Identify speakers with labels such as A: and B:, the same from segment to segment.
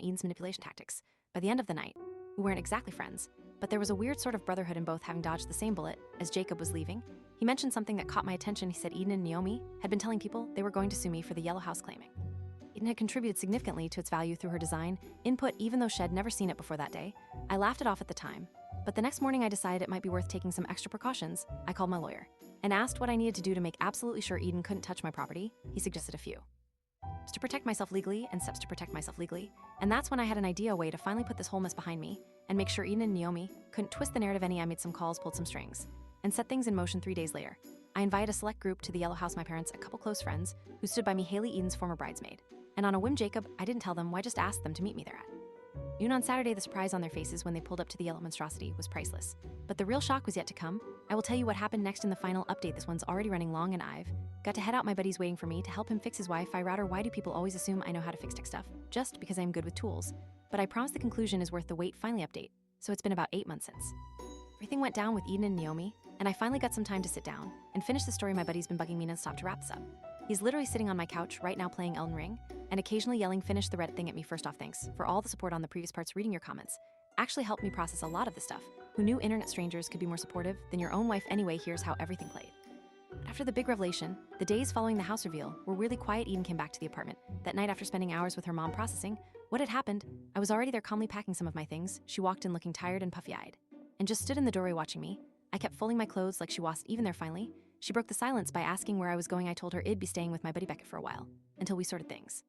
A: Eden's manipulation tactics. By the end of the night, we weren't exactly friends, but there was a weird sort of brotherhood in both having dodged the same bullet. As Jacob was leaving, he mentioned something that caught my attention. He said Eden and Naomi had been telling people they were going to sue me for the yellow house claiming Eden had contributed significantly to its value through her design input, even though she'd never seen it before that day. I laughed it off at the time, but the next morning I decided it might be worth taking some extra precautions. I called my lawyer and asked what I needed to do to make absolutely sure Eden couldn't touch my property. He suggested a few steps to protect myself legally and steps to protect myself legally. And that's when I had an idea, a way to finally put this whole mess behind me and make sure Eden and Naomi couldn't twist the narrative any. I made some calls, pulled some strings, and set things in motion. 3 days later, I invited a select group to the yellow house, my parents, a couple close friends who stood by me, Haley, Eden's former bridesmaid. And on a whim, Jacob, I didn't tell them why, just asked them to meet me there at noon on Saturday. The surprise on their faces when they pulled up to the yellow monstrosity was priceless. But the real shock was yet to come. I will tell you what happened next in the final update. This one's already running long, and I've got to head out. My buddy's waiting for me to help him fix his Wi-Fi router. Why do people always assume I know how to fix tech stuff? Just because I'm good with tools. But I promise the conclusion is worth the wait. Finally update. So it's been about 8 months since everything went down with Eden and Naomi, and I finally got some time to sit down and finish the story. My buddy's been bugging me nonstop to wrap this up. He's literally sitting on my couch right now playing Elden Ring and occasionally yelling finish the red thing at me. First off, thanks for all the support on the previous parts. Reading your comments actually helped me process a lot of this stuff. Who knew internet strangers could be more supportive than your own wife? Anyway, here's how everything played. After the big revelation, the days following the house reveal were really quiet. Eden came back to the apartment that night after spending hours with her mom processing what had happened. I was already there calmly packing some of my things. She walked in looking tired and puffy-eyed and just stood in the doorway watching me. I kept folding my clothes like she wasn't even there. Finally, she broke the silence by asking where I was going. I told her I'd be staying with my buddy Beckett for a while until we sorted things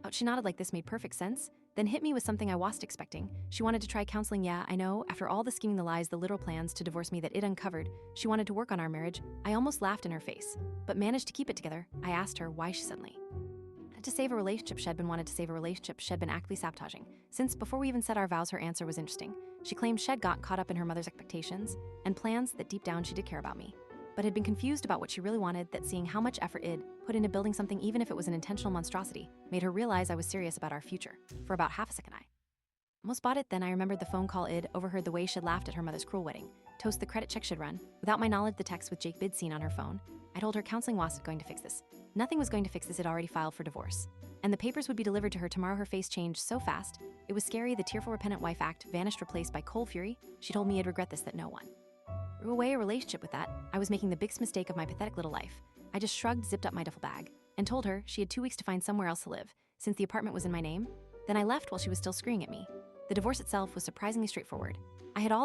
A: out. She nodded like this made perfect sense, then hit me with something I wasn't expecting. She wanted to try counseling. Yeah, I know. After all the scheming, the lies, the literal plans to divorce me that it uncovered, she wanted to work on our marriage. I almost laughed in her face, but managed to keep it together. I asked her why she suddenly had to save a relationship. She'd been wanted to save a relationship she'd been actively sabotaging since before we even said our vows. Her answer was interesting. She claimed she'd got caught up in her mother's expectations and plans that deep down she did care about me, but had been confused about what she really wanted. That seeing how much effort I'd put into building something, even if it was an intentional monstrosity, made her realize I was serious about our future. For about half a second, I almost bought it. Then I remembered the phone call. I'd overheard the way she'd laughed at her mother's cruel wedding toast, the credit check she'd run without my knowledge, the text with Jake Bid seen on her phone. I told her counseling wasn't going to fix this. Nothing was going to fix this. I'd already filed for divorce, and the papers would be delivered to her tomorrow. Her face changed so fast, it was scary. The tearful repentant wife act vanished, replaced by cold fury. She told me I'd regret this, that no one threw away a relationship with that. I was making the biggest mistake of my pathetic little life. I just shrugged, zipped up my duffel bag, and told her she had 2 weeks to find somewhere else to live, since the apartment was in my name. Then I left while she was still screaming at me. The divorce itself was surprisingly straightforward. I had all